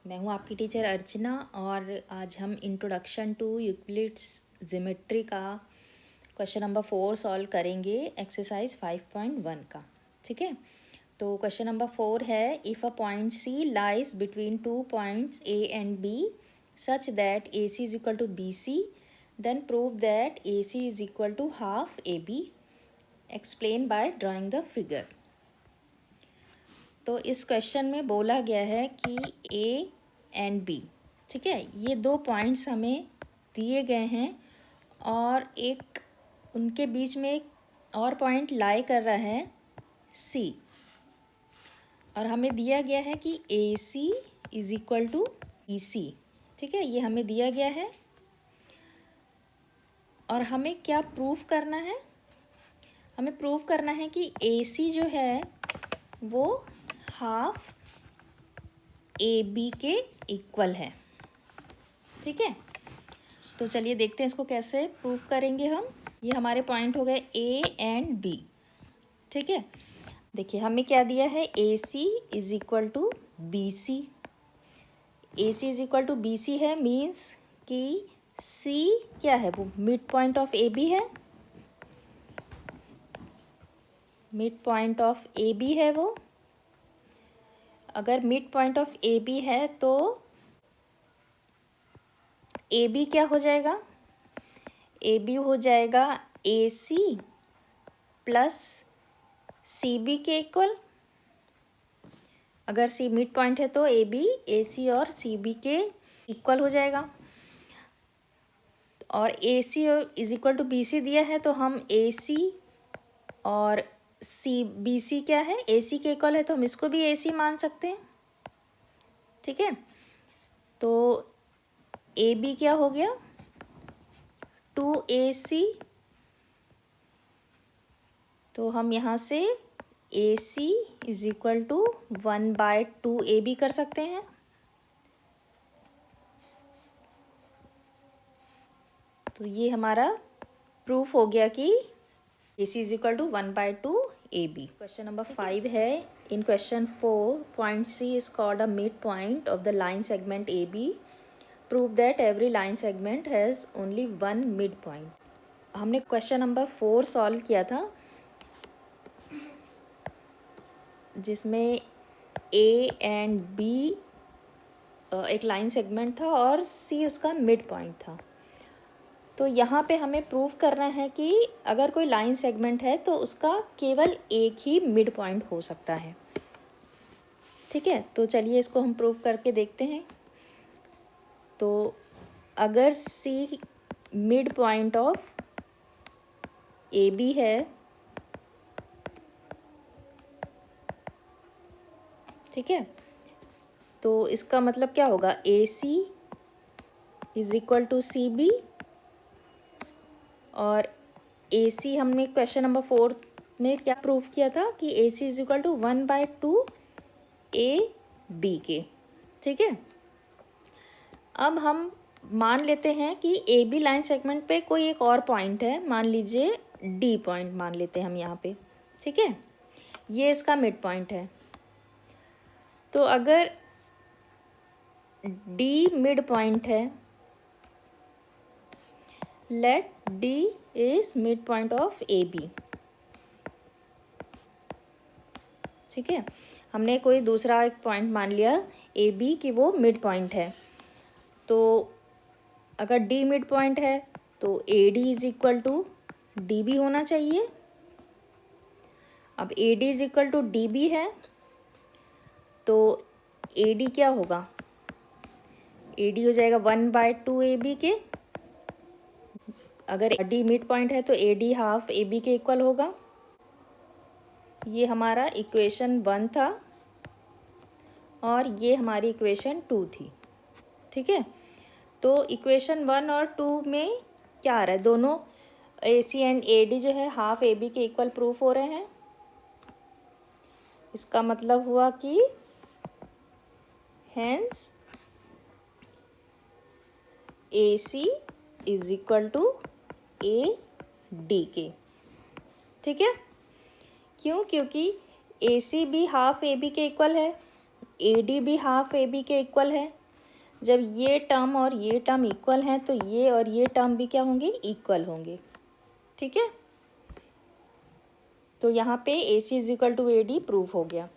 मैं हूँ आपकी टीचर अर्चना और आज हम इंट्रोडक्शन टू यूक्लिड्स ज्योमेट्री का क्वेश्चन नंबर 4 सॉल्व करेंगे एक्सरसाइज 5.1 का। ठीक है, तो क्वेश्चन नंबर 4 है, if a point C lies between two points A and B such that A C is equal to B C, then prove that A C is equal to half A B, explain by drawing the figure. तो इस question में बोला गया है कि ए and B, ठीक है, ये दो पॉइंट्स हमें दिए गए हैं और एक उनके बीच में एक और पॉइंट लाई कर रहा है सी, और हमें दिया गया है कि A C is equal to B C. ठीक है, ये हमें दिया गया है और हमें क्या प्रूफ करना है? हमें प्रूफ करना है कि ए सी जो है वो हाफ ए बी के इक्वल है। ठीक है, तो चलिए देखते हैं इसको कैसे प्रूफ करेंगे हम। ये हमारे पॉइंट हो गए ए एंड बी। ठीक है, देखिए हमें क्या दिया है, A C is equal to B C. A C is equal to B C है, मीन्स कि सी क्या है, वो mid point of A B है, mid point of A B है वो। अगर mid point of A B है तो ए बी क्या हो जाएगा, ए बी हो जाएगा ए सी प्लस सी बी के इक्वल। अगर सी मिड पॉइंट है तो ए बी ए सी और सी बी के इक्वल हो जाएगा। और A C is equal to B C दिया है तो हम ए सी और सी बी सी क्या है, ए सी के इक्वल है तो हम इसको भी ए सी मान सकते हैं। ठीक है, तो ए बी क्या हो गया, 2AC, तो हम यहाँ से ए C is equal to 1/2AB कर सकते हैं। तो ये हमारा प्रूफ हो गया कि A C is equal to 1/2AB। Question number 5 है, in question 4 point C is called a mid point of the line segment A B, prove that every line segment has only one mid point. हमने question number 4 solve किया था जिसमें A and B एक line segment था और सी उसका mid point था। तो यहाँ पे हमें प्रूव करना है कि अगर कोई लाइन सेगमेंट है तो उसका केवल एक ही मिड पॉइंट हो सकता है। ठीक है, तो चलिए इसको हम प्रूव करके देखते हैं। तो अगर C mid point of A B है, ठीक है, तो इसका मतलब क्या होगा, A C is equal to C B, और ए सी हमने क्वेश्चन नंबर 4 में क्या प्रूफ किया था कि A C is equal to 1/2AB के। ठीक है, अब हम मान लेते हैं कि ए बी लाइन सेगमेंट पे कोई एक और पॉइंट है, मान लीजिए डी पॉइंट मान लेते हैं हम यहाँ पे। ठीक है, ये इसका मिड पॉइंट है। तो अगर डी मिड पॉइंट है, let D is mid point of A B. ठीक है, हमने कोई दूसरा एक पॉइंट मान लिया ए बी कि वो मिड पॉइंट है। तो अगर डी मिड पॉइंट है तो A D is equal to D B होना चाहिए। अब A D is equal to D B है तो ए डी क्या होगा, ए डी हो जाएगा 1/2AB के। अगर डी मिड पॉइंट है तो A D half A B के इक्वल होगा। ये हमारा इक्वेशन 1 था और ये हमारी इक्वेशन 2 थी। ठीक है, तो इक्वेशन 1 और 2 में क्या आ रहा है, दोनों ए सी एंड ए डी जो है हाफ ए बी के इक्वल प्रूफ हो रहे हैं। इसका मतलब हुआ कि hence A C is equal to A D के। ठीक है, क्यों, क्योंकि ए सी भी हाफ ए बी के इक्वल है, ए डी भी हाफ ए बी के इक्वल है। जब ये टर्म और ये टर्म इक्वल हैं तो ये और ये टर्म भी क्या होंगे, इक्वल होंगे। ठीक है, तो यहाँ पे AC is equal to AD proof हो गया।